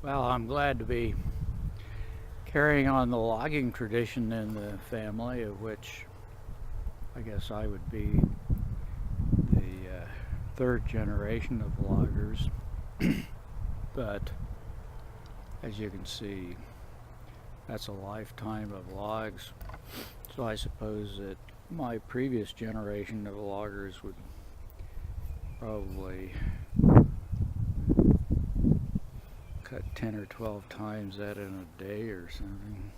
Well, I'm glad to be carrying on the logging tradition in the family, of which I guess I would be the third generation of loggers. But as you can see, that's a lifetime of logs. So I suppose that my previous generation of loggers would probably cut 10 or 12 times that in a day or something.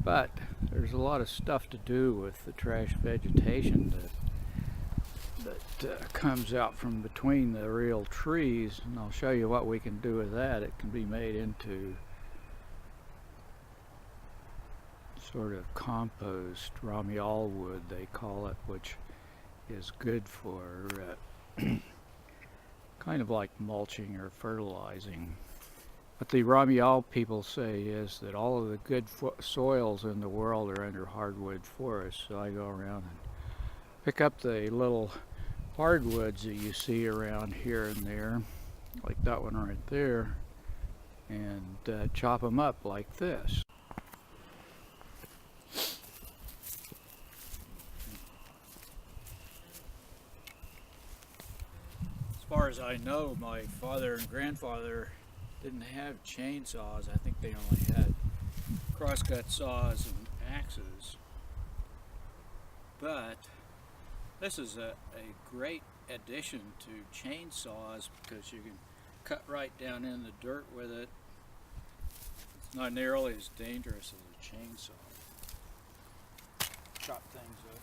But there's a lot of stuff to do with the trash vegetation that comes out from between the real trees, and I'll show you what we can do with that. It can be made into sort of compost, ramial wood they call it, which is good for kind of like mulching or fertilizing. What the Ramial people say is that all of the good soils in the world are under hardwood forests. So I go around and pick up the little hardwoods that you see around here and there, like that one right there, and chop them up like this. As far as I know, my father and grandfather didn't have chainsaws. I think they only had crosscut saws and axes. But this is a great addition to chainsaws because you can cut right down in the dirt with it. It's not nearly as dangerous as a chainsaw. Chop things up.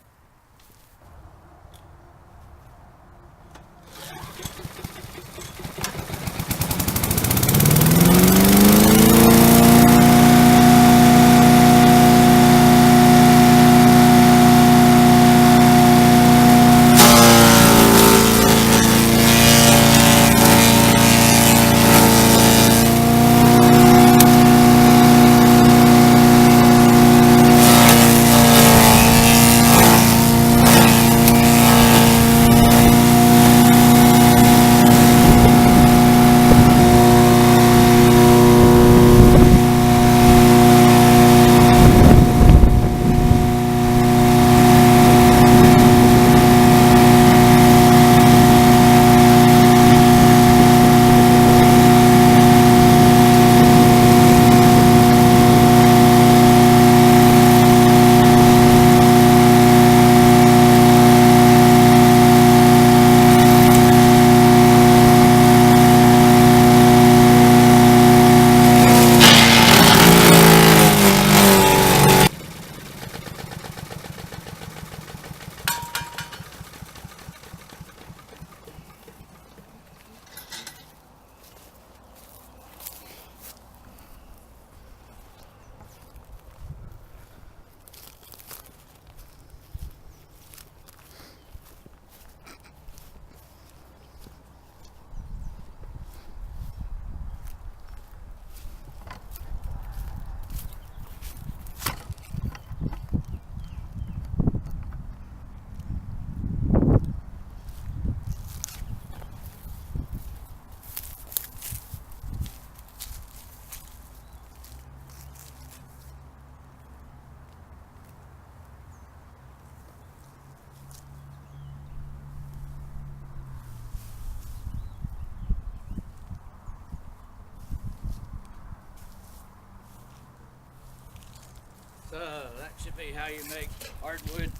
So that should be how you make hardwood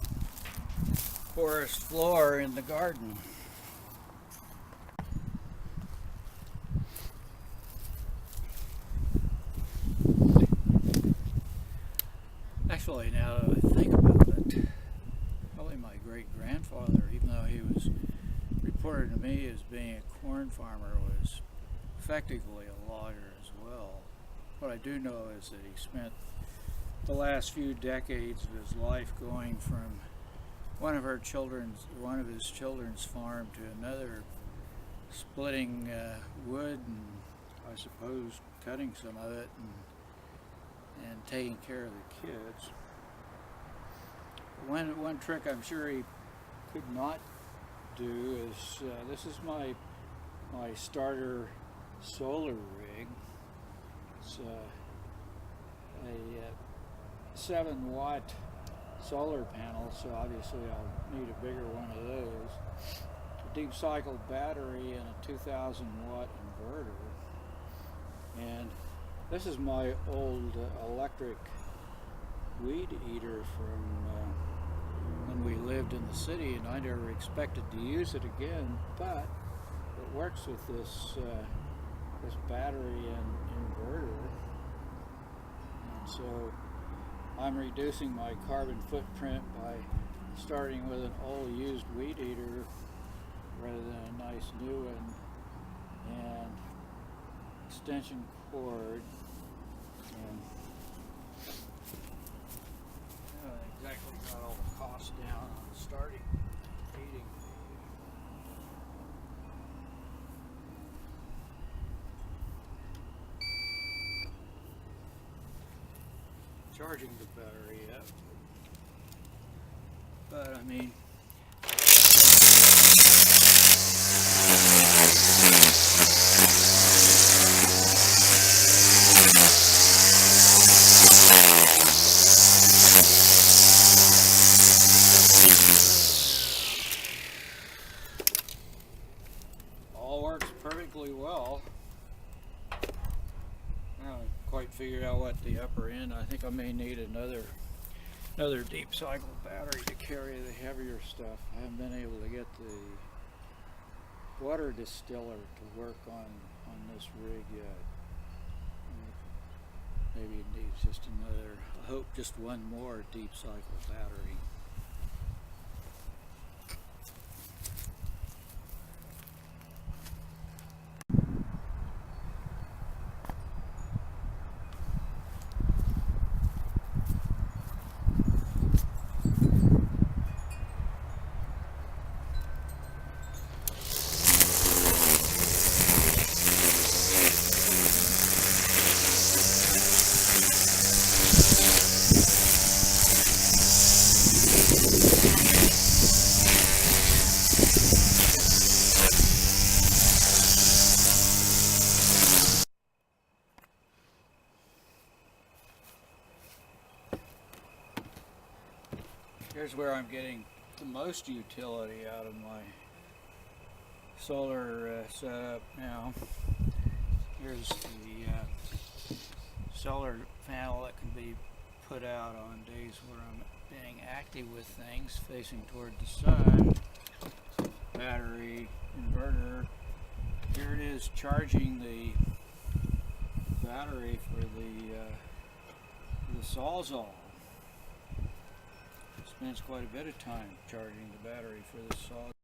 forest floor in the garden. Actually, now that I think about it, probably my great-grandfather, even though he was reported to me as being a corn farmer, was effectively a logger as well. What I do know is that he spent the last few decades of his life going from one of his children's farm to another, splitting wood and I suppose cutting some of it and taking care of the kids. One trick I'm sure he could not do is this is my starter solar rig. It's a 7-watt solar panel, so obviously I'll need a bigger one of those. A deep cycle battery and a 2,000-watt inverter. And this is my old electric weed eater from when we lived in the city, and I never expected to use it again, but it works with this this battery and inverter. And so I'm reducing my carbon footprint by starting with an old used weed eater rather than a nice new one, and extension cord, and I haven't exactly got all the costs down on starting feeding charging the battery up, but I mean, all works perfectly well. I haven't quite figured out what the upper end. I think I may need another deep cycle battery to carry the heavier stuff. I haven't been able to get the water distiller to work on this rig yet. Maybe it needs just another, I hope just one more deep cycle battery. Here's where I'm getting the most utility out of my solar setup now. Here's the solar panel that can be put out on days where I'm being active with things, facing toward the sun. Battery, inverter. Here it is charging the battery for the Sawzall. Spends quite a bit of time charging the battery for the Sawzall.